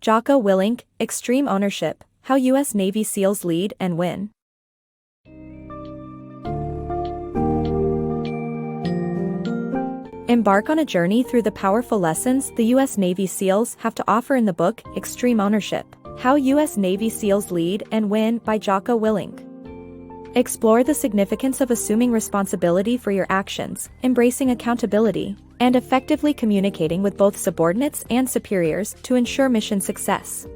Jocko Willink, Extreme Ownership, How U.S. Navy SEALs Lead and Win. Embark on a journey through the powerful lessons the U.S. Navy SEALs have to offer in the book, Extreme Ownership, How U.S. Navy SEALs Lead and Win by Jocko Willink. Explore the significance of assuming responsibility for your actions, embracing accountability, and effectively communicating with both subordinates and superiors to ensure mission success.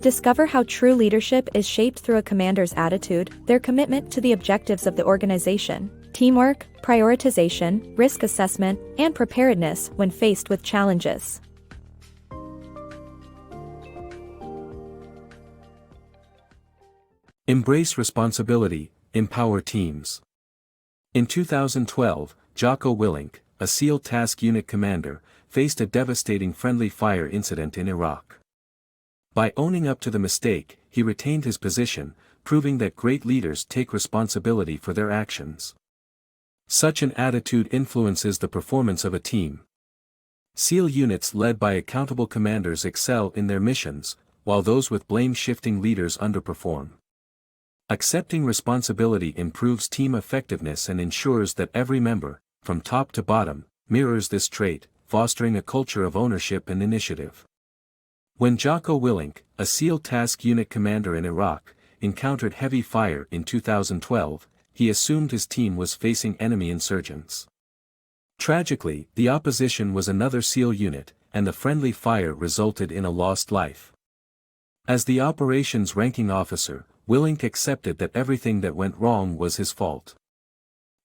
Discover how true leadership is shaped through a commander's attitude, their commitment to the objectives of the organization, teamwork, prioritization, risk assessment, and preparedness when faced with challenges. Embrace responsibility, empower teams. In 2012, Jocko Willink, a SEAL Task Unit commander, faced a devastating friendly fire incident in Iraq. By owning up to the mistake, he retained his position, proving that great leaders take responsibility for their actions. Such an attitude influences the performance of a team. SEAL units led by accountable commanders excel in their missions, while those with blame-shifting leaders underperform. Accepting responsibility improves team effectiveness and ensures that every member, from top to bottom, mirrors this trait, fostering a culture of ownership and initiative. When Jocko Willink, a SEAL Task Unit commander in Iraq, encountered heavy fire in 2012, he assumed his team was facing enemy insurgents. Tragically, the opposition was another SEAL unit, and the friendly fire resulted in a lost life. As the operations ranking officer, Willink accepted that everything that went wrong was his fault.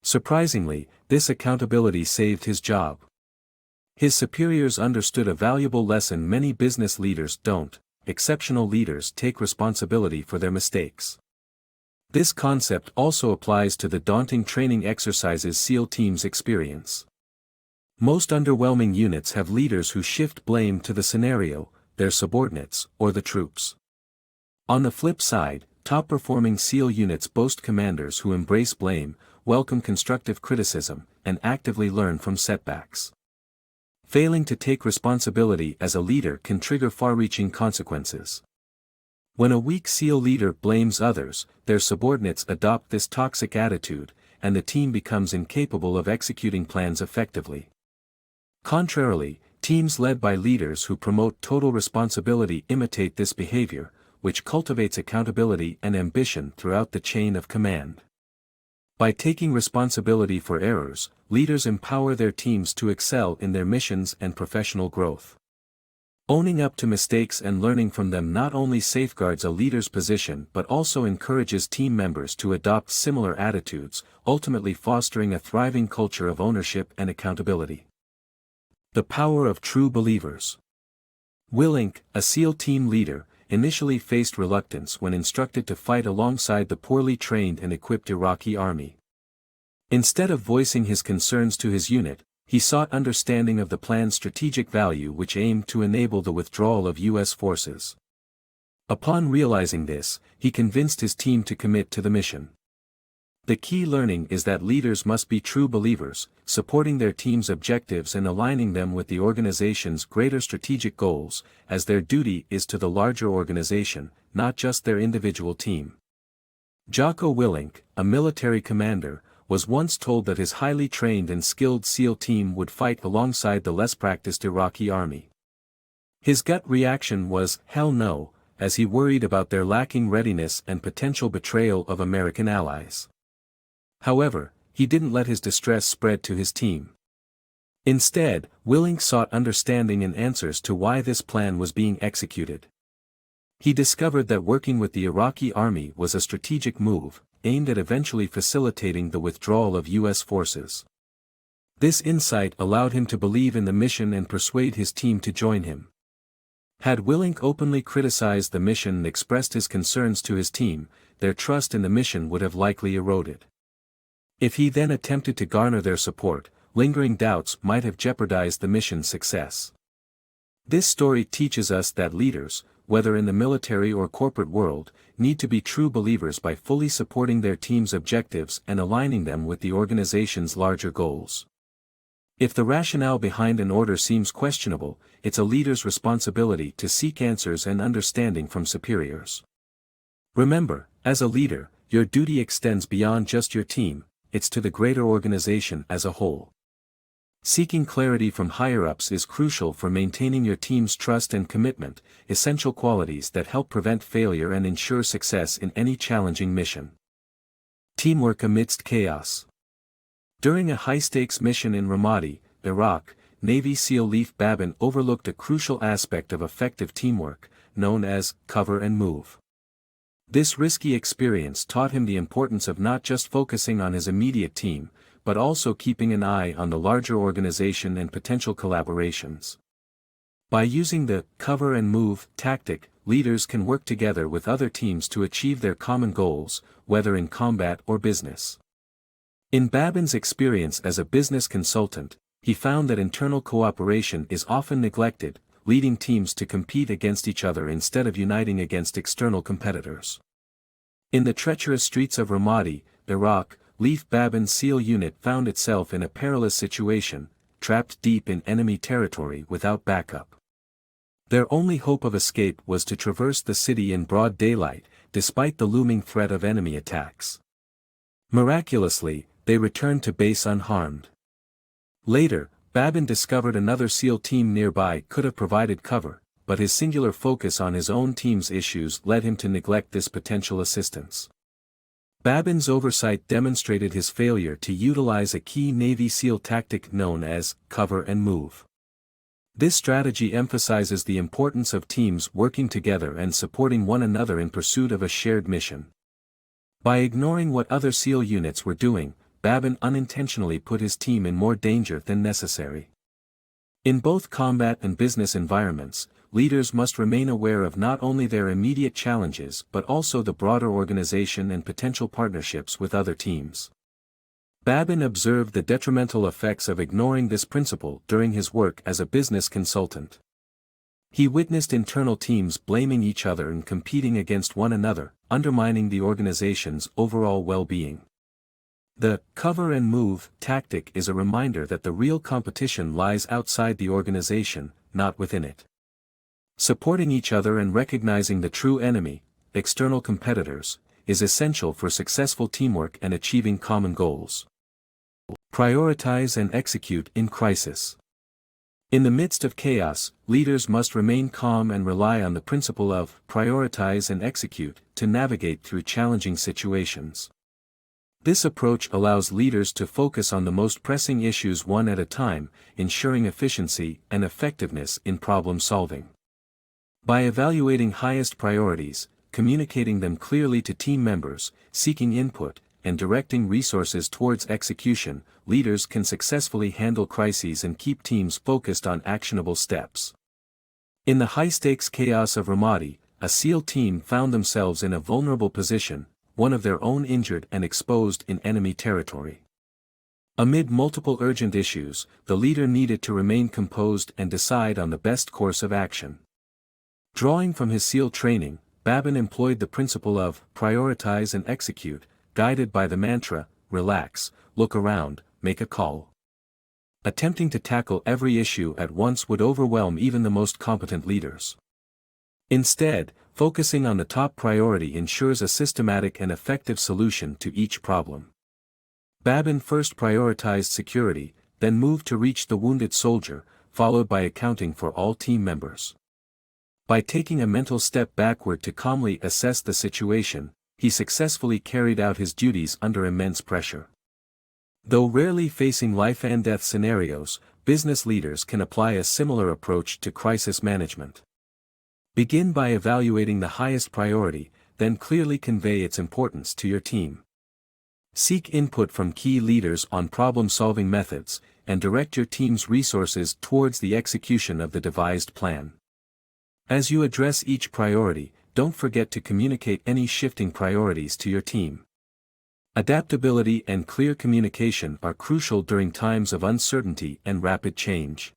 Surprisingly, this accountability saved his job. His superiors understood a valuable lesson many business leaders don't: exceptional leaders take responsibility for their mistakes. This concept also applies to the daunting training exercises SEAL teams experience. Most underwhelming units have leaders who shift blame to the scenario, their subordinates, or the troops. On the flip side, top-performing SEAL units boast commanders who embrace blame, welcome constructive criticism, and actively learn from setbacks. Failing to take responsibility as a leader can trigger far-reaching consequences. When a weak SEAL leader blames others, their subordinates adopt this toxic attitude, and the team becomes incapable of executing plans effectively. Contrarily, teams led by leaders who promote total responsibility imitate this behavior, which cultivates accountability and ambition throughout the chain of command. By taking responsibility for errors, leaders empower their teams to excel in their missions and professional growth. Owning up to mistakes and learning from them not only safeguards a leader's position but also encourages team members to adopt similar attitudes, ultimately fostering a thriving culture of ownership and accountability. The power of true believers. Willink, a SEAL team leader, initially faced reluctance when instructed to fight alongside the poorly trained and equipped Iraqi army. Instead of voicing his concerns to his unit, he sought understanding of the plan's strategic value, which aimed to enable the withdrawal of U.S. forces. Upon realizing this, he convinced his team to commit to the mission. The key learning is that leaders must be true believers, supporting their team's objectives and aligning them with the organization's greater strategic goals, as their duty is to the larger organization, not just their individual team. Jocko Willink, a military commander, was once told that his highly trained and skilled SEAL team would fight alongside the less practiced Iraqi army. His gut reaction was, "Hell no," as he worried about their lacking readiness and potential betrayal of American allies. However, he didn't let his distress spread to his team. Instead, Willink sought understanding and answers to why this plan was being executed. He discovered that working with the Iraqi army was a strategic move, aimed at eventually facilitating the withdrawal of U.S. forces. This insight allowed him to believe in the mission and persuade his team to join him. Had Willink openly criticized the mission and expressed his concerns to his team, their trust in the mission would have likely eroded. If he then attempted to garner their support, lingering doubts might have jeopardized the mission's success. This story teaches us that leaders, whether in the military or corporate world, need to be true believers by fully supporting their team's objectives and aligning them with the organization's larger goals. If the rationale behind an order seems questionable, it's a leader's responsibility to seek answers and understanding from superiors. Remember, as a leader, your duty extends beyond just your team, it's to the greater organization as a whole. Seeking clarity from higher-ups is crucial for maintaining your team's trust and commitment, essential qualities that help prevent failure and ensure success in any challenging mission. Teamwork amidst chaos. During a high-stakes mission in Ramadi, Iraq, Navy SEAL Leif Babin overlooked a crucial aspect of effective teamwork, known as cover and move. This risky experience taught him the importance of not just focusing on his immediate team, but also keeping an eye on the larger organization and potential collaborations. By using the cover and move tactic, leaders can work together with other teams to achieve their common goals, whether in combat or business. In Babin's experience as a business consultant, he found that internal cooperation is often neglected, leading teams to compete against each other instead of uniting against external competitors. In the treacherous streets of Ramadi, Iraq, Leif Babin's SEAL unit found itself in a perilous situation, trapped deep in enemy territory without backup. Their only hope of escape was to traverse the city in broad daylight, despite the looming threat of enemy attacks. Miraculously, they returned to base unharmed. Later, Babin discovered another SEAL team nearby could have provided cover, but his singular focus on his own team's issues led him to neglect this potential assistance. Babin's oversight demonstrated his failure to utilize a key Navy SEAL tactic known as cover and move. This strategy emphasizes the importance of teams working together and supporting one another in pursuit of a shared mission. By ignoring what other SEAL units were doing, Babin unintentionally put his team in more danger than necessary. In both combat and business environments, leaders must remain aware of not only their immediate challenges but also the broader organization and potential partnerships with other teams. Babin observed the detrimental effects of ignoring this principle during his work as a business consultant. He witnessed internal teams blaming each other and competing against one another, undermining the organization's overall well-being. The cover and move tactic is a reminder that the real competition lies outside the organization, not within it. Supporting each other and recognizing the true enemy, external competitors, is essential for successful teamwork and achieving common goals. Prioritize and execute in crisis. In the midst of chaos, leaders must remain calm and rely on the principle of prioritize and execute to navigate through challenging situations. This approach allows leaders to focus on the most pressing issues one at a time, ensuring efficiency and effectiveness in problem solving. By evaluating highest priorities, communicating them clearly to team members, seeking input, and directing resources towards execution, leaders can successfully handle crises and keep teams focused on actionable steps. In the high-stakes chaos of Ramadi, a SEAL team found themselves in a vulnerable position, one of their own injured and exposed in enemy territory. Amid multiple urgent issues, the leader needed to remain composed and decide on the best course of action. Drawing from his SEAL training, Babin employed the principle of prioritize and execute, guided by the mantra, relax, look around, make a call. Attempting to tackle every issue at once would overwhelm even the most competent leaders. Instead, focusing on the top priority ensures a systematic and effective solution to each problem. Babin first prioritized security, then moved to reach the wounded soldier, followed by accounting for all team members. By taking a mental step backward to calmly assess the situation, he successfully carried out his duties under immense pressure. Though rarely facing life-and-death scenarios, business leaders can apply a similar approach to crisis management. Begin by evaluating the highest priority, then clearly convey its importance to your team. Seek input from key leaders on problem-solving methods, and direct your team's resources towards the execution of the devised plan. As you address each priority, don't forget to communicate any shifting priorities to your team. Adaptability and clear communication are crucial during times of uncertainty and rapid change.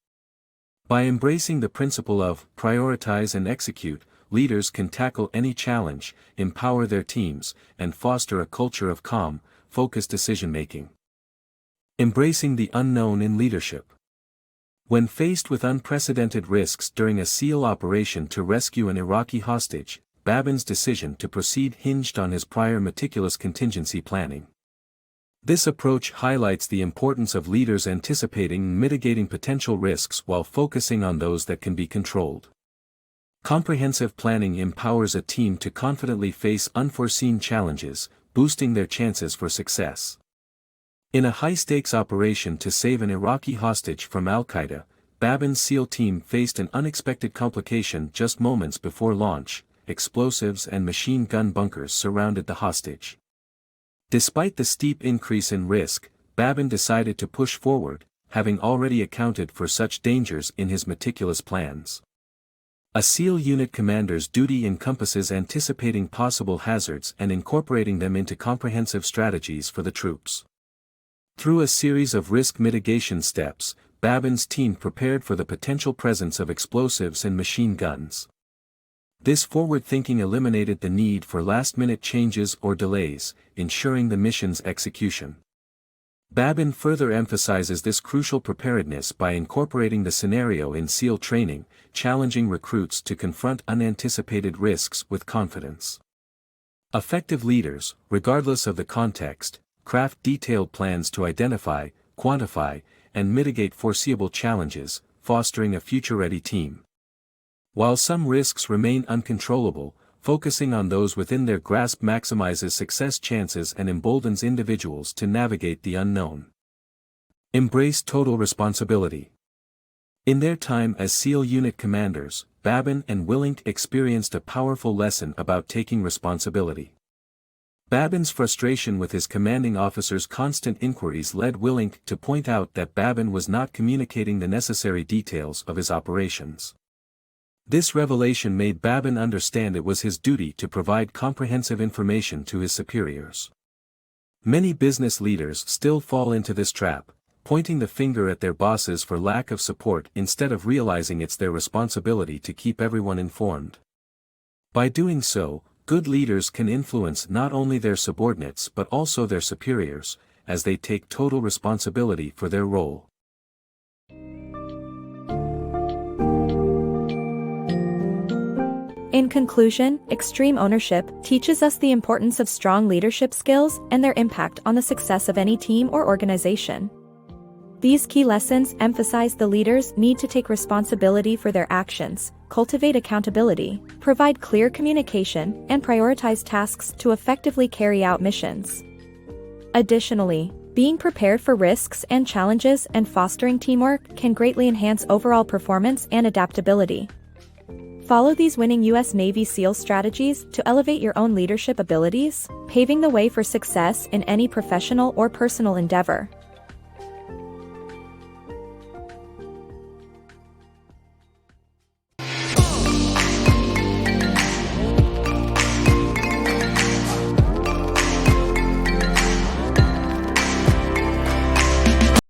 By embracing the principle of prioritize and execute, leaders can tackle any challenge, empower their teams, and foster a culture of calm, focused decision-making. Embracing the unknown in leadership. When faced with unprecedented risks during a SEAL operation to rescue an Iraqi hostage, Babin's decision to proceed hinged on his prior meticulous contingency planning. This approach highlights the importance of leaders anticipating and mitigating potential risks while focusing on those that can be controlled. Comprehensive planning empowers a team to confidently face unforeseen challenges, boosting their chances for success. In a high-stakes operation to save an Iraqi hostage from al-Qaeda, Babin's SEAL team faced an unexpected complication just moments before launch. Explosives and machine gun bunkers surrounded the hostage. Despite the steep increase in risk, Babin decided to push forward, having already accounted for such dangers in his meticulous plans. A SEAL unit commander's duty encompasses anticipating possible hazards and incorporating them into comprehensive strategies for the troops. Through a series of risk mitigation steps, Babin's team prepared for the potential presence of explosives and machine guns. This forward thinking eliminated the need for last-minute changes or delays, ensuring the mission's execution. Babin further emphasizes this crucial preparedness by incorporating the scenario in SEAL training, challenging recruits to confront unanticipated risks with confidence. Effective leaders, regardless of the context, craft detailed plans to identify, quantify, and mitigate foreseeable challenges, fostering a future-ready team. While some risks remain uncontrollable, focusing on those within their grasp maximizes success chances and emboldens individuals to navigate the unknown. Embrace total responsibility. In their time as SEAL unit commanders, Babin and Willink experienced a powerful lesson about taking responsibility. Babin's frustration with his commanding officer's constant inquiries led Willink to point out that Babin was not communicating the necessary details of his operations. This revelation made Babin understand it was his duty to provide comprehensive information to his superiors. Many business leaders still fall into this trap, pointing the finger at their bosses for lack of support instead of realizing it's their responsibility to keep everyone informed. By doing so, good leaders can influence not only their subordinates but also their superiors, as they take total responsibility for their role. In conclusion, extreme ownership teaches us the importance of strong leadership skills and their impact on the success of any team or organization. These key lessons emphasize the leaders need to take responsibility for their actions, cultivate accountability, provide clear communication, and prioritize tasks to effectively carry out missions. Additionally, being prepared for risks and challenges and fostering teamwork can greatly enhance overall performance and adaptability. Follow these winning U.S. Navy SEAL strategies to elevate your own leadership abilities, paving the way for success in any professional or personal endeavor.